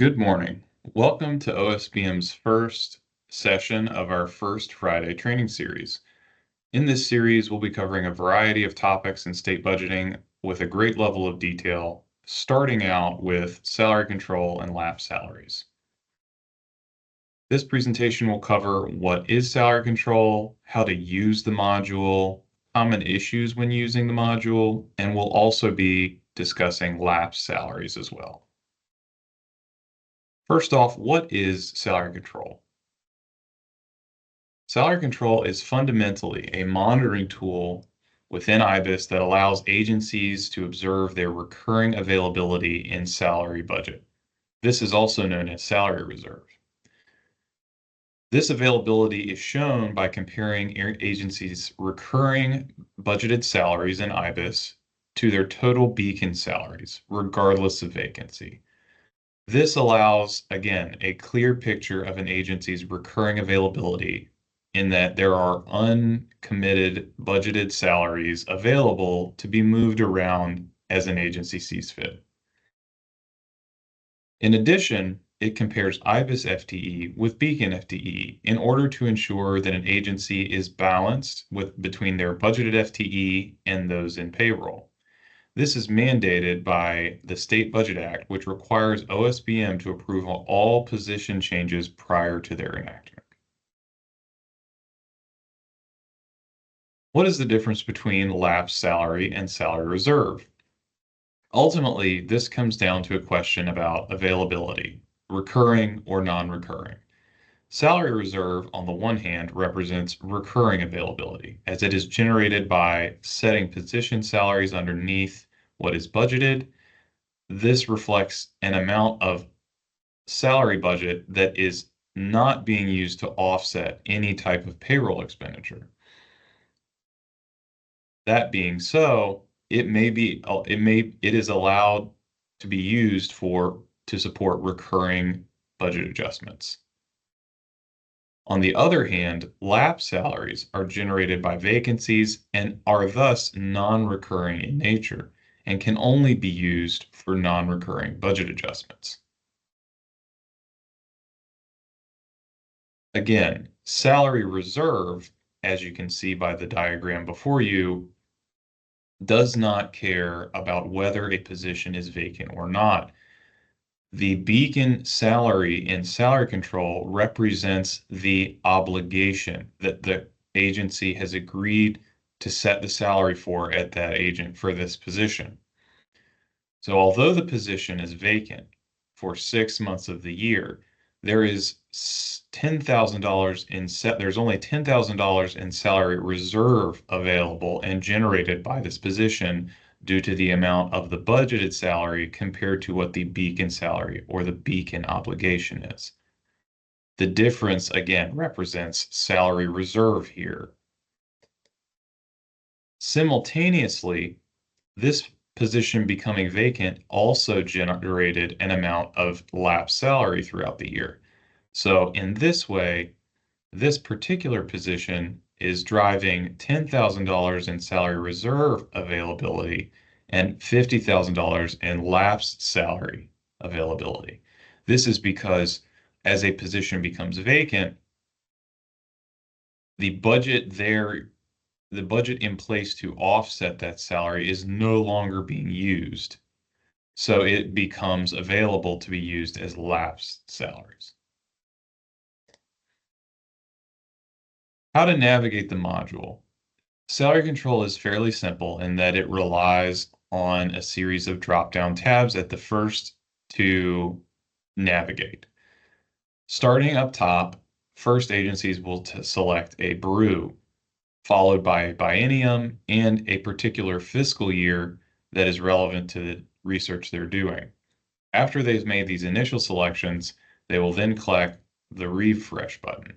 Good morning. Welcome to OSBM's first session of our First Friday training series. In this series, we'll be covering a variety of topics in state budgeting with a great level of detail, starting out with salary control and lapse salaries. This presentation will cover what is salary control, how to use the module, common issues when using the module, and we'll also be discussing lapse salaries as well. First off, what is salary control? Salary control is fundamentally a monitoring tool within IBIS that allows agencies to observe their recurring availability in salary budget. This is also known as salary reserve. This availability is shown by comparing agencies' recurring budgeted salaries in IBIS to their total beacon salaries, regardless of vacancy. This allows, again, a clear picture of an agency's recurring availability in that there are uncommitted budgeted salaries available to be moved around as an agency sees fit. In addition, it compares IBIS FTE with Beacon FTE in order to ensure that an agency is balanced between their budgeted FTE and those in payroll. This is mandated by the State Budget Act, which requires OSBM to approve all position changes prior to their enactment. What is the difference between lapse salary and salary reserve? Ultimately, this comes down to a question about availability, recurring or non-recurring. Salary reserve, on the one hand, represents recurring availability, as it is generated by setting position salaries underneath what is budgeted. This reflects an amount of salary budget that is not being used to offset any type of payroll expenditure. That being so, it is allowed to be used to support recurring budget adjustments. On the other hand, lapse salaries are generated by vacancies and are thus non-recurring in nature and can only be used for non-recurring budget adjustments. Again, salary reserve, as you can see by the diagram before you, does not care about whether a position is vacant or not. The beacon salary in salary control represents the obligation that the agency has agreed to set the salary for at that agent for this position. So although the position is vacant for 6 months of the year, there is $10,000 there's only $10,000 in salary reserve available and generated by this position due to the amount of the budgeted salary compared to what the beacon salary or the beacon obligation is. The difference, again, represents salary reserve here. Simultaneously, this position becoming vacant also generated an amount of lapse salary throughout the year. So in this way, this particular position is driving $10,000 in salary reserve availability and $50,000 in lapsed salary availability. This is because as a position becomes vacant, the budget in place to offset that salary is no longer being used. So it becomes available to be used as lapsed salaries. How to navigate the module. Salary control is fairly simple in that it relies on a series of drop-down tabs at the first to navigate. Starting up top, first agencies will select a BRU, followed by a biennium and a particular fiscal year that is relevant to the research they're doing. After they've made these initial selections, they will then click the refresh button.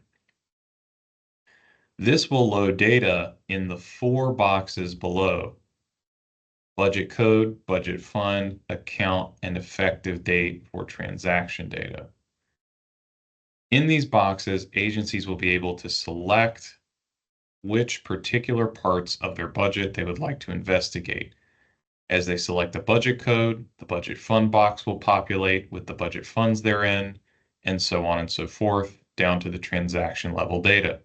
This will load data in the 4 boxes below: budget code, budget fund, account, and effective date for transaction data. In these boxes, agencies will be able to select which particular parts of their budget they would like to investigate. As they select a budget code, the budget fund box will populate with the budget funds therein, and so on and so forth, down to the transaction level data.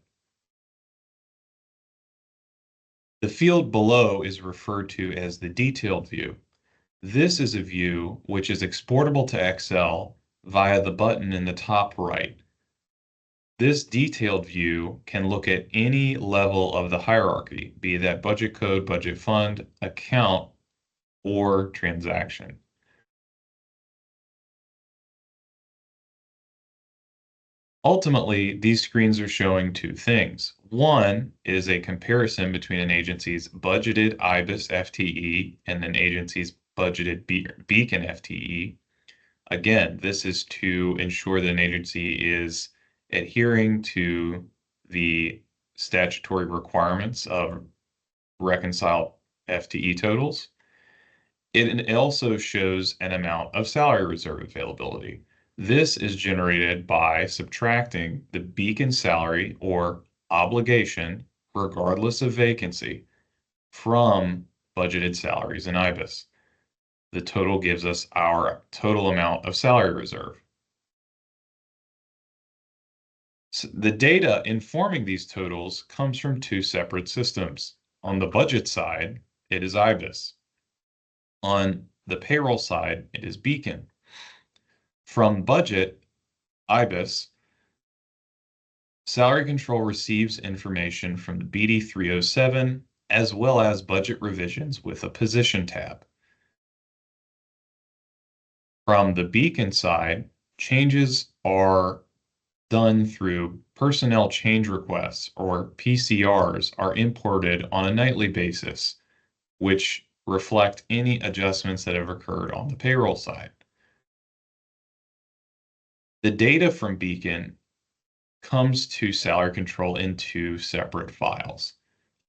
The field below is referred to as the detailed view. This is a view which is exportable to Excel via the button in the top right. This detailed view can look at any level of the hierarchy, be that budget code, budget fund, account, or transaction. Ultimately, these screens are showing two things. One is a comparison between an agency's budgeted IBIS FTE and an agency's budgeted Beacon FTE. Again, this is to ensure that an agency is adhering to the statutory requirements of reconciled FTE totals. It also shows an amount of salary reserve availability. This is generated by subtracting the Beacon salary or obligation, regardless of vacancy, from budgeted salaries in IBIS. The total gives us our total amount of salary reserve. So the data informing these totals comes from two separate systems. On the budget side, it is IBIS. On the payroll side, it is Beacon. From budget, IBIS, Salary Control receives information from the BD 307 as well as budget revisions with a position tab. From the Beacon side, changes are done through personnel change requests, or PCRs, are imported on a nightly basis, which reflect any adjustments that have occurred on the payroll side. The data from Beacon comes to Salary Control in two separate files.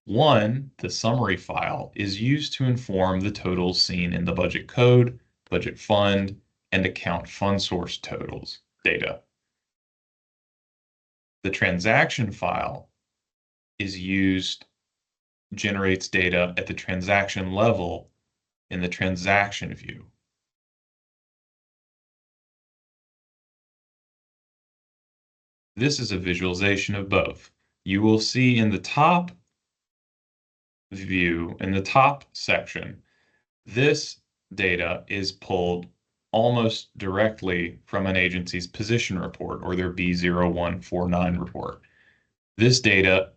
One, the summary file, is used to inform the totals seen in the budget code, budget fund, and account fund source totals data. The transaction file generates data at the transaction level in the transaction view. This is a visualization of both. You will see in the top view, in the top section, this data is pulled almost directly from an agency's position report or their B0149 report. This data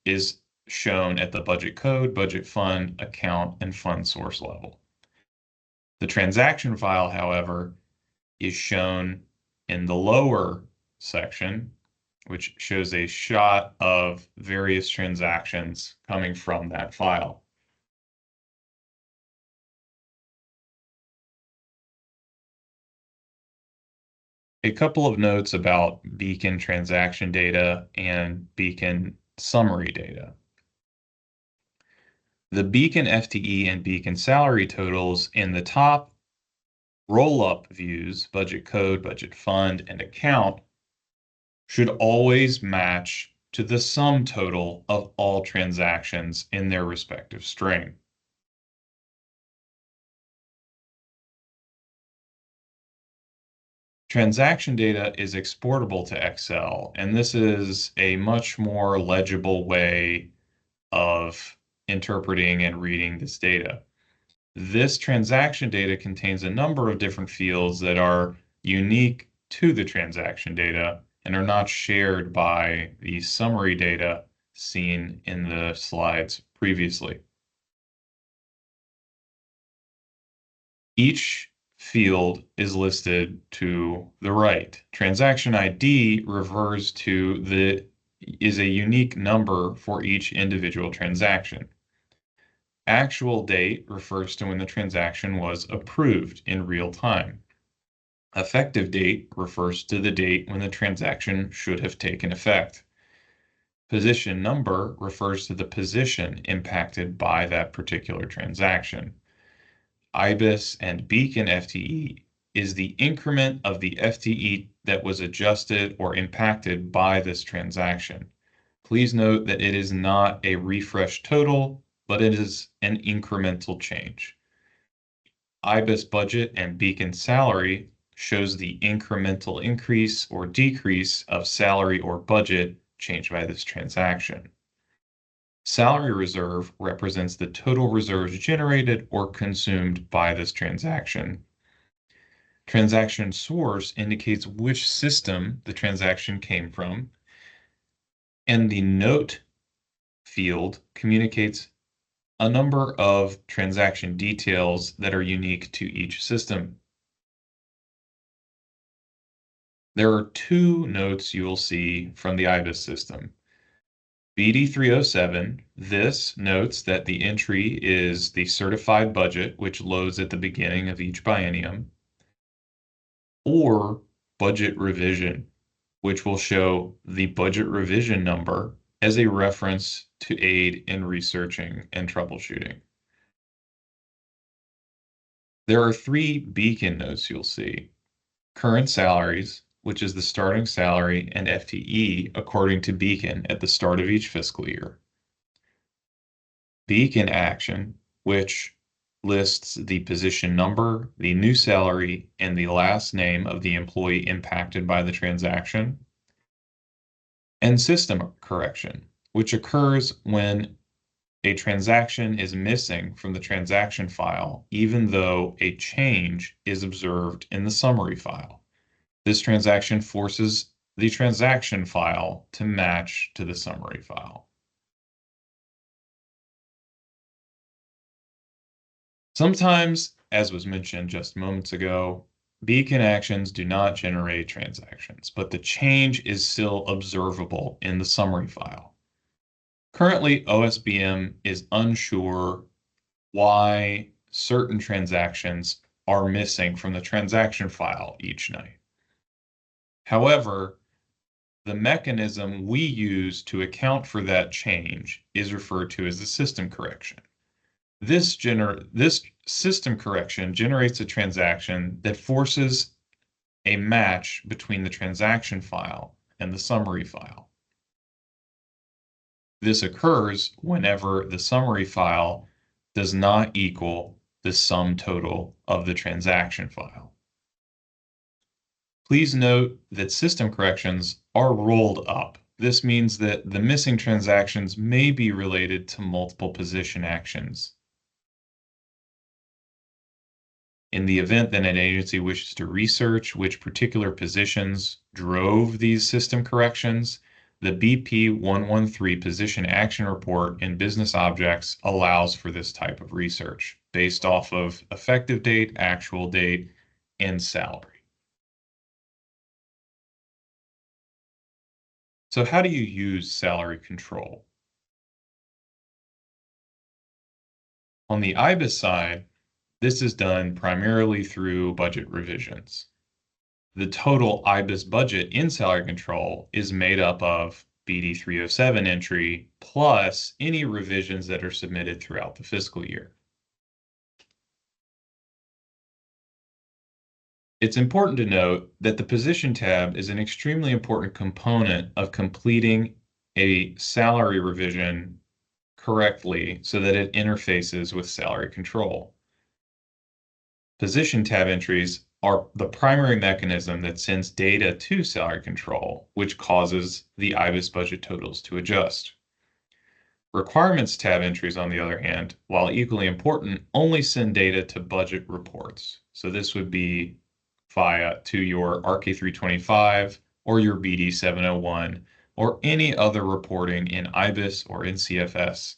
is shown at the budget code, budget fund, account, and fund source level. The transaction file, however, is shown in the lower section, which shows a shot of various transactions coming from that file. A couple of notes about Beacon transaction data and Beacon summary data. The Beacon FTE and Beacon salary totals in the top roll-up views, budget code, budget fund, and account, should always match to the sum total of all transactions in their respective string. Transaction data is exportable to Excel, and this is a much more legible way of interpreting and reading this data. This transaction data contains a number of different fields that are unique to the transaction data and are not shared by the summary data seen in the slides previously. Each field is listed to the right. Transaction ID refers to is a unique number for each individual transaction. Actual date refers to when the transaction was approved in real time. Effective date refers to the date when the transaction should have taken effect. Position number refers to the position impacted by that particular transaction. IBIS and Beacon FTE is the increment of the FTE that was adjusted or impacted by this transaction. Please note that it is not a refresh total, but it is an incremental change. IBIS budget and Beacon salary shows the incremental increase or decrease of salary or budget changed by this transaction. Salary reserve represents the total reserves generated or consumed by this transaction. Transaction source indicates which system the transaction came from, and the note field communicates a number of transaction details that are unique to each system. There are two notes you will see from the IBIS system. BD 307, this notes that the entry is the certified budget, which loads at the beginning of each biennium, or budget revision, which will show the budget revision number as a reference to aid in researching and troubleshooting. There are three Beacon notes you'll see. Current salaries, which is the starting salary and FTE according to Beacon at the start of each fiscal year. Beacon action, which lists the position number, the new salary, and the last name of the employee impacted by the transaction. And system correction, which occurs when a transaction is missing from the transaction file, even though a change is observed in the summary file. This transaction forces the transaction file to match to the summary file. Sometimes, as was mentioned just moments ago, Beacon actions do not generate transactions, but the change is still observable in the summary file. Currently, OSBM is unsure why certain transactions are missing from the transaction file each night. However, the mechanism we use to account for that change is referred to as the system correction. This system correction generates a transaction that forces a match between the transaction file and the summary file. This occurs whenever the summary file does not equal the sum total of the transaction file. Please note that system corrections are rolled up. This means that the missing transactions may be related to multiple position actions. In the event that an agency wishes to research which particular positions drove these system corrections, the BP 113 Position Action Report in Business Objects allows for this type of research based off of effective date, actual date, and salary. So how do you use salary control? On the IBIS side, this is done primarily through budget revisions. The total IBIS budget in salary control is made up of BD 307 entry plus any revisions that are submitted throughout the fiscal year. It's important to note that the position tab is an extremely important component of completing a salary revision correctly so that it interfaces with salary control. Position tab entries are the primary mechanism that sends data to salary control, which causes the IBIS budget totals to adjust. Requirements tab entries, on the other hand, while equally important, only send data to budget reports. So this would be to your RK325 or your BD 701 or any other reporting in IBIS or NCFS.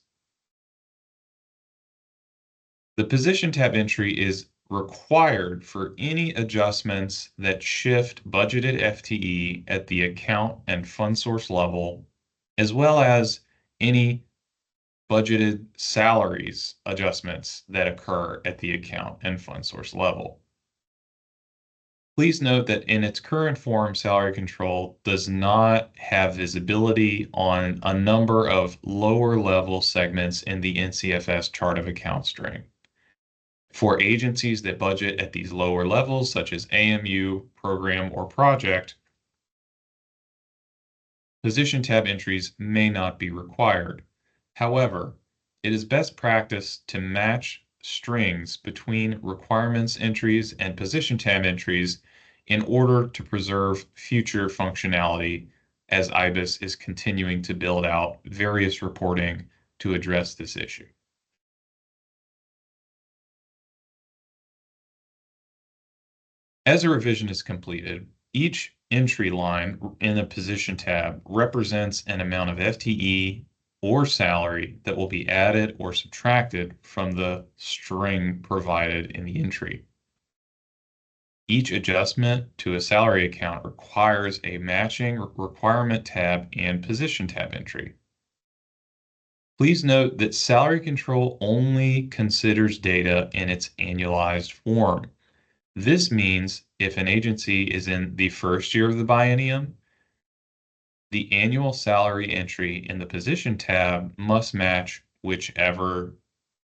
The position tab entry is required for any adjustments that shift budgeted FTE at the account and fund source level, as well as any budgeted salaries adjustments that occur at the account and fund source level. Please note that in its current form, salary control does not have visibility on a number of lower level segments in the NCFS chart of account string. For agencies that budget at these lower levels, such as AMU, program, or project, position tab entries may not be required. However, it is best practice to match strings between requirements entries and position tab entries in order to preserve future functionality as IBIS is continuing to build out various reporting to address this issue. As a revision is completed, each entry line in the position tab represents an amount of FTE or salary that will be added or subtracted from the string provided in the entry. Each adjustment to a salary account requires a matching requirement tab and position tab entry. Please note that salary control only considers data in its annualized form. This means if an agency is in the first year of the biennium, the annual salary entry in the position tab must match whichever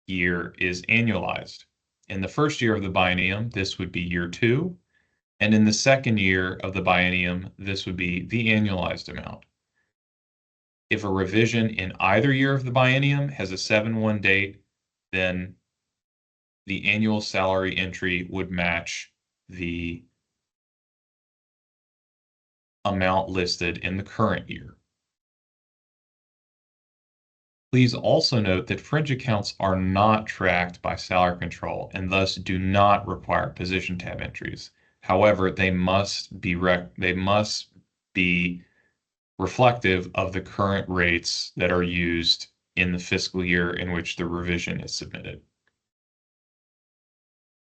year is annualized. In the first year of the biennium, this would be year 2, and in the second year of the biennium, this would be the annualized amount. If a revision in either year of the biennium has a 7/1 date, then the annual salary entry would match the amount listed in the current year. Please also note that fringe accounts are not tracked by salary control and thus do not require position tab entries. However, they must be reflective of the current rates that are used in the fiscal year in which the revision is submitted.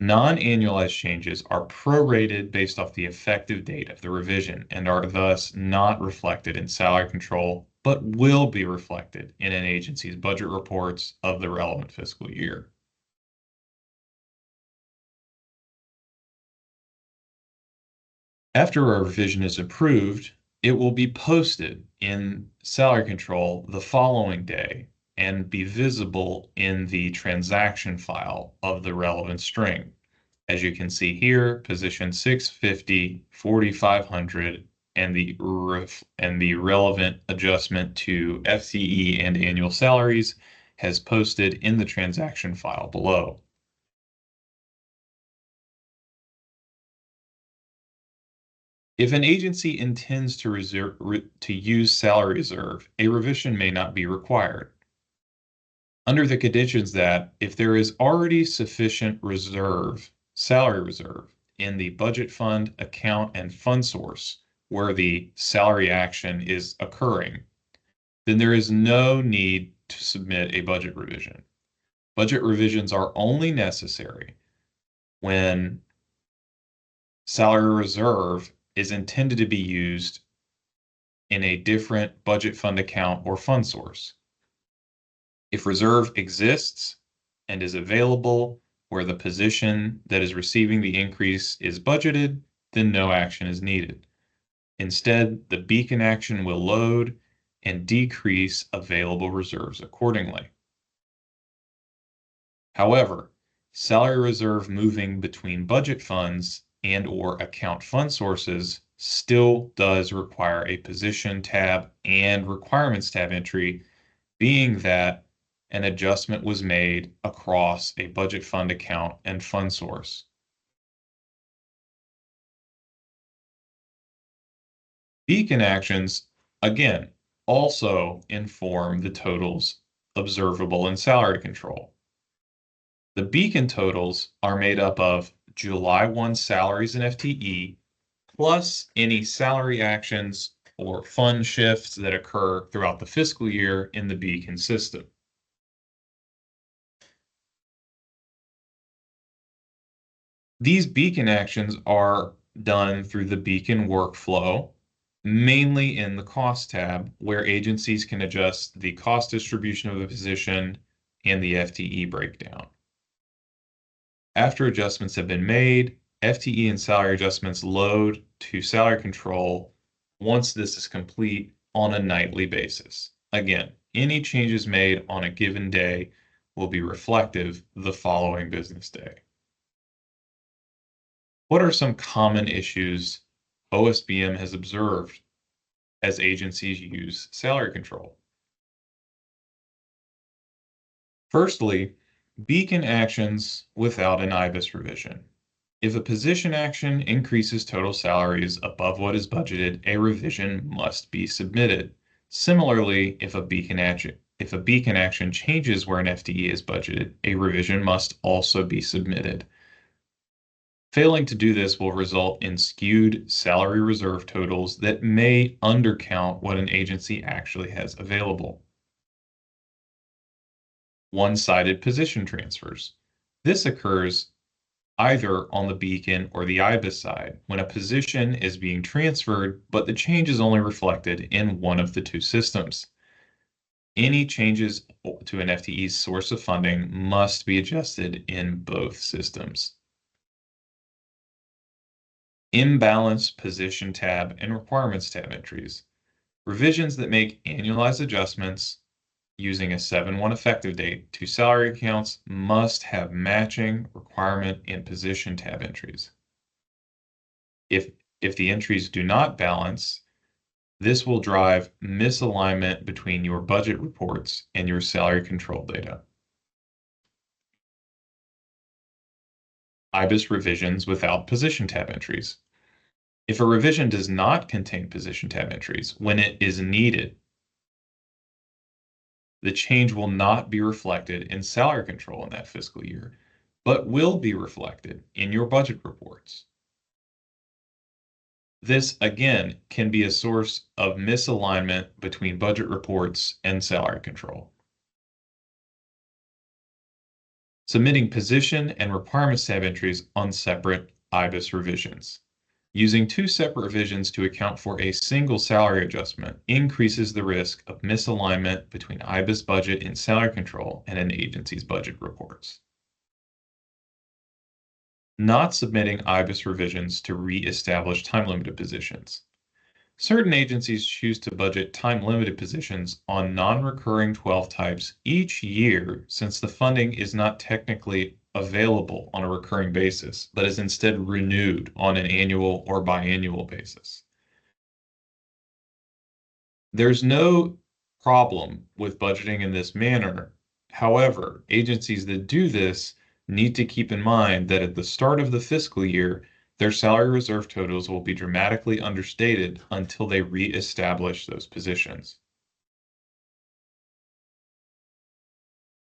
Non-annualized changes are prorated based off the effective date of the revision and are thus not reflected in salary control, but will be reflected in an agency's budget reports of the relevant fiscal year. After a revision is approved, it will be posted in salary control the following day and be visible in the transaction file of the relevant string. As you can see here, position 650, 4,500, and the relevant adjustment to FTE and annual salaries has posted in the transaction file below. If an agency intends to use salary reserve, a revision may not be required. Under the conditions that if there is already sufficient salary reserve in the budget fund account and fund source where the salary action is occurring, then there is no need to submit a budget revision. Budget revisions are only necessary when salary reserve is intended to be used in a different budget fund account or fund source. If reserve exists and is available where the position that is receiving the increase is budgeted, then no action is needed. Instead, the beacon action will load and decrease available reserves accordingly. However, salary reserve moving between budget funds and/or account fund sources still does require a position tab and requirements tab entry, being that an adjustment was made across a budget fund account and fund source. Beacon actions, again, also inform the totals observable in salary control. The beacon totals are made up of July 1 salaries and FTE, plus any salary actions or fund shifts that occur throughout the fiscal year in the beacon system. These beacon actions are done through the beacon workflow, mainly in the cost tab, where agencies can adjust the cost distribution of the position and the FTE breakdown. After adjustments have been made, FTE and salary adjustments load to salary control once this is complete on a nightly basis. Again, any changes made on a given day will be reflective the following business day. What are some common issues OSBM has observed as agencies use salary control? Firstly, Beacon actions without an IBIS revision. If a position action increases total salaries above what is budgeted, a revision must be submitted. Similarly, if a beacon action changes where an FTE is budgeted, a revision must also be submitted. Failing to do this will result in skewed salary reserve totals that may undercount what an agency actually has available. One-sided position transfers. This occurs either on the beacon or the IBIS side when a position is being transferred, but the change is only reflected in one of the two systems. Any changes to an FTE's source of funding must be adjusted in both systems. Imbalanced position tab and requirements tab entries. Revisions that make annualized adjustments using a 7/1 effective date to salary accounts must have matching requirement and position tab entries. If the entries do not balance, this will drive misalignment between your budget reports and your salary control data. IBIS revisions without position tab entries. If a revision does not contain position tab entries when it is needed, the change will not be reflected in salary control in that fiscal year, but will be reflected in your budget reports. This, again, can be a source of misalignment between budget reports and salary control. Submitting position and requirements tab entries on separate IBIS revisions. Using two separate revisions to account for a single salary adjustment increases the risk of misalignment between IBIS budget and salary control and an agency's budget reports. Not submitting IBIS revisions to re-establish time-limited positions. Certain agencies choose to budget time-limited positions on non-recurring 12 types each year since the funding is not technically available on a recurring basis, but is instead renewed on an annual or biannual basis. There's no problem with budgeting in this manner. However, agencies that do this need to keep in mind that at the start of the fiscal year, their salary reserve totals will be dramatically understated until they re-establish those positions.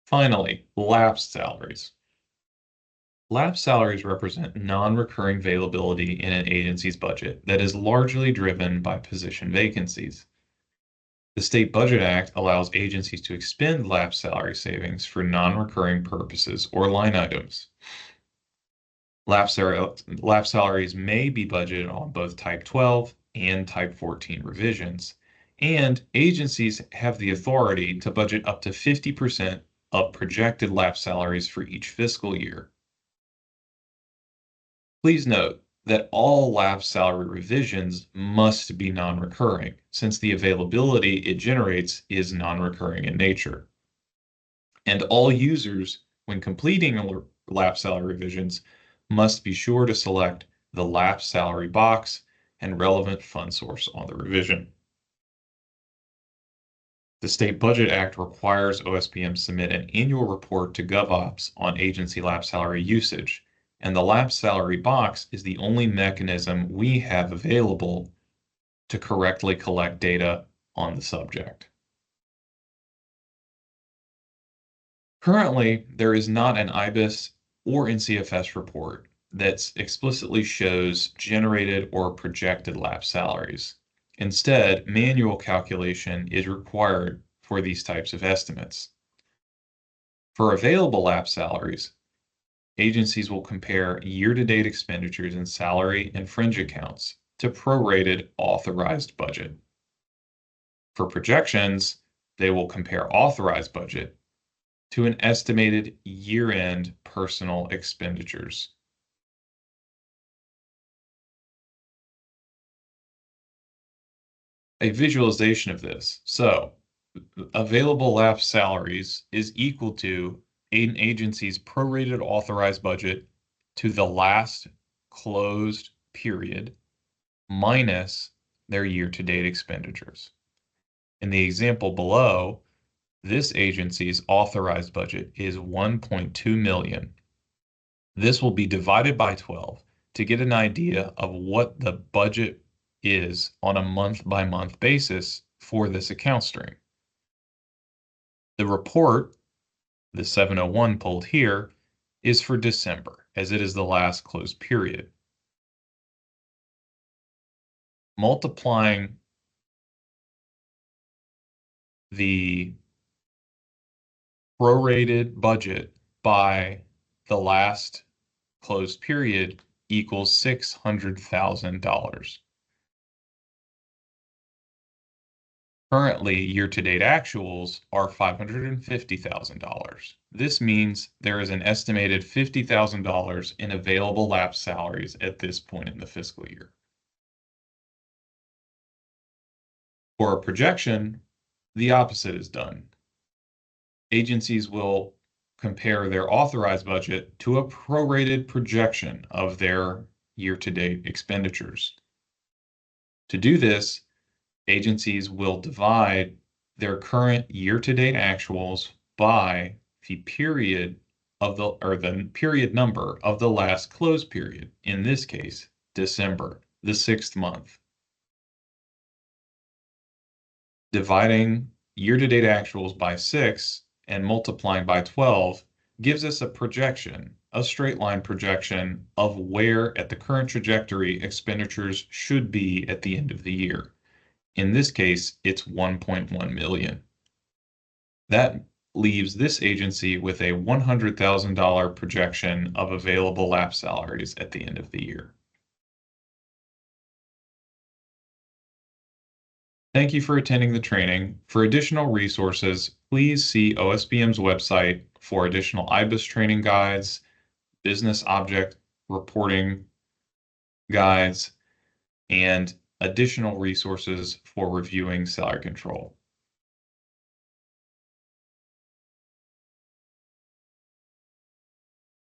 Finally, lapsed salaries. Lapsed salaries represent non-recurring availability in an agency's budget that is largely driven by position vacancies. The State Budget Act allows agencies to expend lapsed salary savings for non-recurring purposes or line items. Lapsed salaries may be budgeted on both Type 12 and Type 14 revisions, and agencies have the authority to budget up to 50% of projected lapsed salaries for each fiscal year. Please note that all lapsed salary revisions must be non-recurring, since the availability it generates is non-recurring in nature. And all users, when completing lapsed salary revisions, must be sure to select the lapsed salary box and relevant fund source on the revision. The State Budget Act requires OSPM submit an annual report to GovOps on agency lapsed salary usage, and the lapsed salary box is the only mechanism we have available to correctly collect data on the subject. Currently, there is not an IBIS or NCFS report that explicitly shows generated or projected lapsed salaries. Instead, manual calculation is required for these types of estimates. For available lapsed salaries, agencies will compare year-to-date expenditures in salary and fringe accounts to prorated authorized budget. For projections, they will compare authorized budget to an estimated year-end personal expenditures. A visualization of this. So, available lapsed salaries is equal to an agency's prorated authorized budget to the last closed period minus their year-to-date expenditures. In the example below, This agency's authorized budget is 1.2 million. This will be divided by 12 to get an idea of what the budget is on a month-by-month basis for this account stream. The report, the 701 pulled here, is for December, as it is the last closed period. Multiplying the prorated budget by the last closed period equals $600,000. Currently, year-to-date actuals are $550,000. This means there is an estimated $50,000 in available lapsed salaries at this point in the fiscal year. For a projection, the opposite is done. Agencies will compare their authorized budget to a prorated projection of their year-to-date expenditures. To do this, agencies will divide their current year-to-date actuals by the period number of the last closed period, in this case, December, the 6th month. Dividing year-to-date actuals by 6 and multiplying by 12 gives us a projection, a straight line projection of where at the current trajectory expenditures should be at the end of the year. In this case, it's 1.1 million. That leaves this agency with a $100,000 projection of available lapsed salaries at the end of the year. Thank you for attending the training. For additional resources, please see OSBM's website for additional IBIS training guides, business object reporting guides, and additional resources for reviewing salary control.